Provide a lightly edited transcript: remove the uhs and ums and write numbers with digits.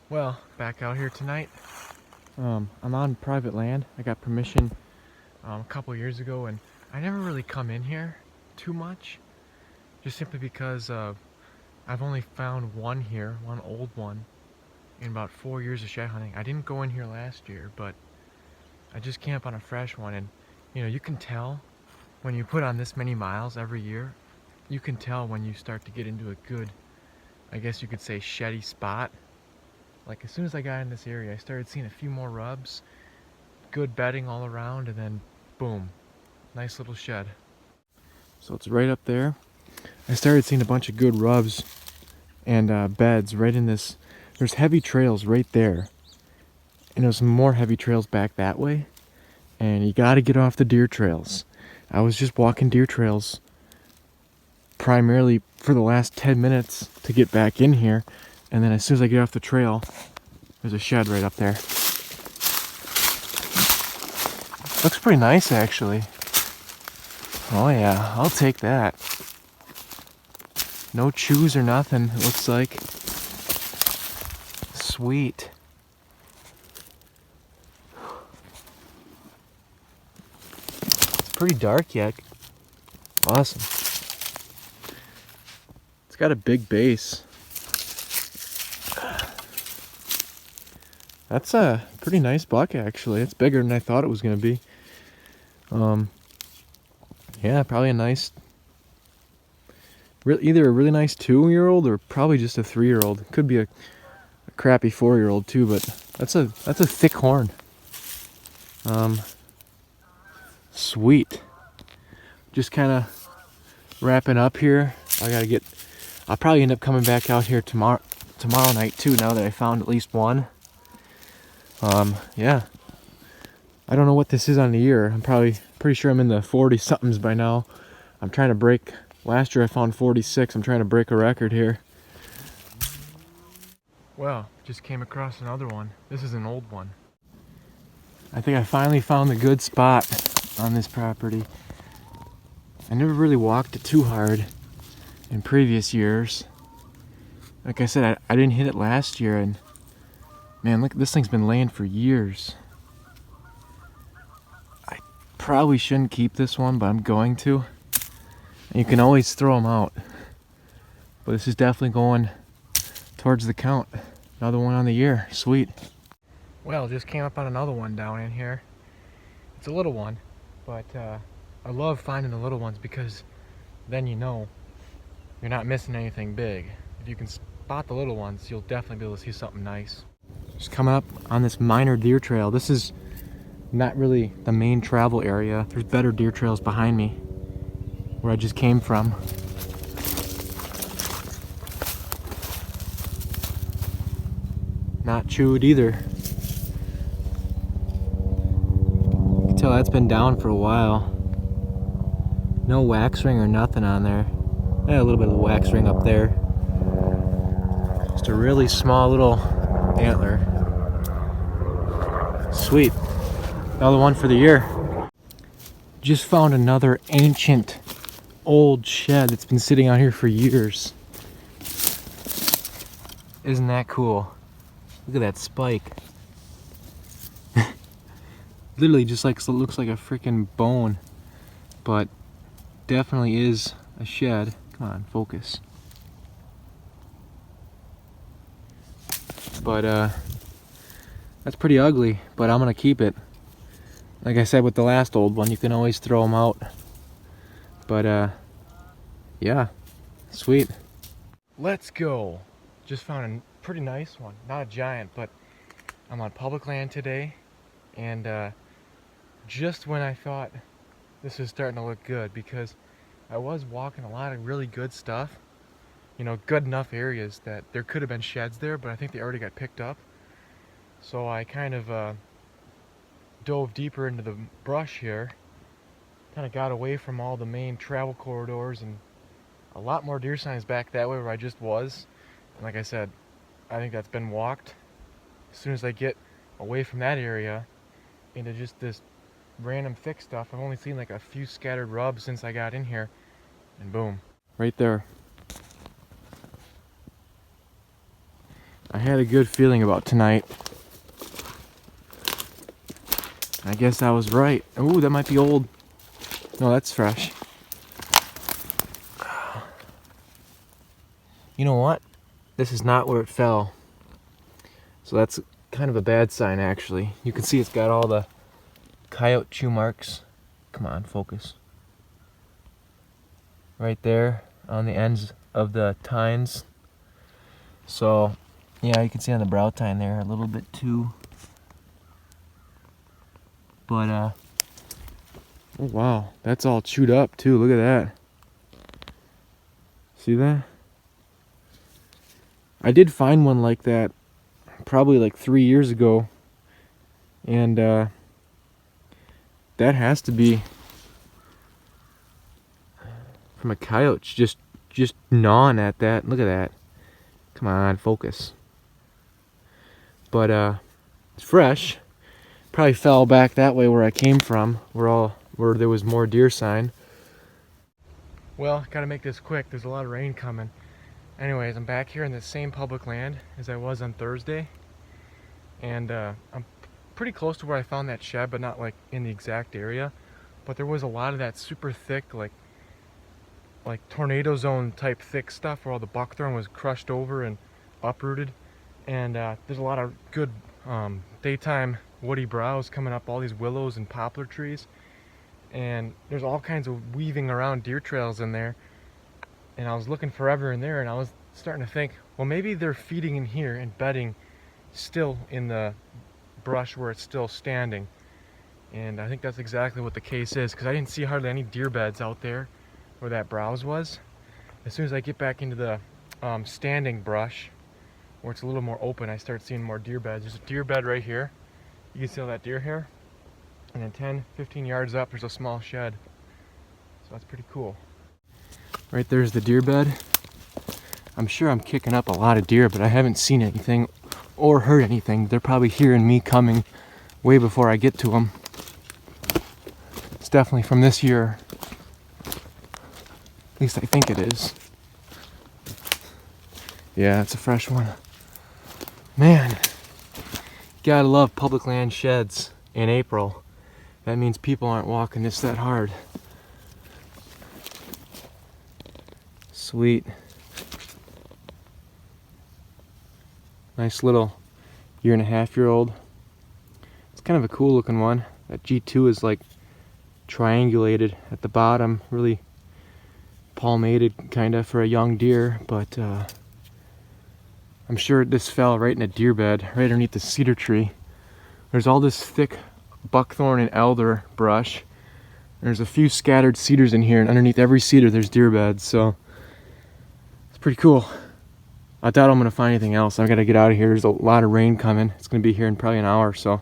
Well, back out here tonight. I'm on private land. I got permission a couple years ago, and I never really come in here too much, just simply because I've only found one here, one old one, in about 4 years of shed hunting. I didn't go in here last year, but I just camp on a fresh one, and you can tell when you put on this many miles every year, you can tell when you start to get into a good, I guess you could say, sheddy spot. Like as soon as I got in this area, I started seeing a few more rubs, good bedding all around, and then boom, nice little shed. So it's right up there. I started seeing a bunch of good rubs and beds right in this. There's heavy trails right there, and there's some more heavy trails back that way, and you got to get off the deer trails. I was just walking deer trails primarily for the last 10 minutes to get back in here, and then as soon as I get off the trail, there's a shed right up there. Looks pretty nice, actually. Oh yeah, I'll take that. No chews or nothing, it looks like. Sweet. It's pretty dark yet. Awesome. It's got a big base. That's a pretty nice buck, actually. It's bigger than I thought it was going to be. Yeah, probably a nice, either a really nice 2-year-old or probably just a 3-year-old. Could be a crappy 4-year-old too, but that's a thick horn. Sweet. Just kind of wrapping up here. I'll probably end up coming back out here tomorrow night too, now that I found at least one. Yeah. I don't know what this is on the year. I'm pretty sure I'm in the 40 somethings by now. I'm trying to break, last year I found 46. I'm trying to break a record here. Well, just came across another one. This is an old one. I think I finally found the good spot on this property. I never really walked it too hard in previous years. Like I said, I didn't hit it last year, and man, look, this thing's been laying for years. I probably shouldn't keep this one, but I'm going to. And you can always throw them out. But this is definitely going towards the count. Another one on the year. Sweet. Well, just came up on another one down in here. It's a little one, but I love finding the little ones because then you're not missing anything big. If you can spot the little ones, you'll definitely be able to see something nice. Just coming up on this minor deer trail. This is not really the main travel area. There's better deer trails behind me where I just came from. Not chewed either. You can tell that's been down for a while. No wax ring or nothing on there. Yeah, a little bit of a wax ring up there. Just a really small little antler. Sweet. Another one for the year. Just found another ancient old shed that's been sitting out here for years. Isn't that cool? Look at that spike. Literally just looks like a freaking bone, but definitely is a shed. Come on, focus. But that's pretty ugly, but I'm gonna keep it. Like I said with the last old one, you can always throw them out. But yeah, sweet. Let's go. Just found a pretty nice one. Not a giant, but I'm on public land today, and just when I thought this was starting to look good, because I was walking a lot of really good stuff, good enough areas that there could have been sheds there, but I think they already got picked up. So I kind of dove deeper into the brush here, kind of got away from all the main travel corridors, and a lot more deer signs back that way where I just was. And like I said, I think that's been walked. As soon as I get away from that area into just this random thick stuff, I've only seen like a few scattered rubs since I got in here, and boom, right there. I had a good feeling about tonight. I guess I was right. Ooh, that might be old. No, that's fresh. You know what? This is not where it fell. So that's kind of a bad sign, actually. You can see it's got all the coyote chew marks. Come on, focus. Right there on the ends of the tines. So, yeah, you can see on the brow tine there a little bit too. But, oh wow, that's all chewed up too. Look at that. See that? I did find one like that probably like 3 years ago. And, that has to be from a coyote just gnawing at that. Look at that. Come on, focus. But it's fresh. Probably fell back that way where I came from, where there was more deer sign. Well, gotta make this quick. There's a lot of rain coming. Anyways, I'm back here in the same public land as I was on Thursday, and I'm pretty close to where I found that shed, but not like in the exact area. But there was a lot of that super thick, like tornado zone type thick stuff where all the buckthorn was crushed over and uprooted. And there's a lot of good daytime woody browse coming up, all these willows and poplar trees. And there's all kinds of weaving around deer trails in there. And I was looking forever in there, and I was starting to think, well, maybe they're feeding in here and bedding still in the brush where it's still standing. And I think that's exactly what the case is, because I didn't see hardly any deer beds out there where that browse was. As soon as I get back into the standing brush where it's a little more open, I start seeing more deer beds. There's a deer bed right here. You can see all that deer hair. And then 10, 15 yards up, there's a small shed. So that's pretty cool. Right there's the deer bed. I'm sure I'm kicking up a lot of deer, but I haven't seen anything or heard anything. They're probably hearing me coming way before I get to them. It's definitely from this year. At least I think it is. Yeah, it's a fresh one. Man, gotta love public land sheds in April. That means people aren't walking this that hard. Sweet. Nice little 1.5-year-old. It's kind of a cool looking one. That G2 is like triangulated at the bottom, really palmated kind of for a young deer, but I'm sure this fell right in a deer bed, right underneath the cedar tree. There's all this thick buckthorn and elder brush. There's a few scattered cedars in here, and underneath every cedar there's deer beds, so it's pretty cool. I doubt I'm gonna find anything else. I gotta get out of here. There's a lot of rain coming. It's gonna be here in probably an hour or so.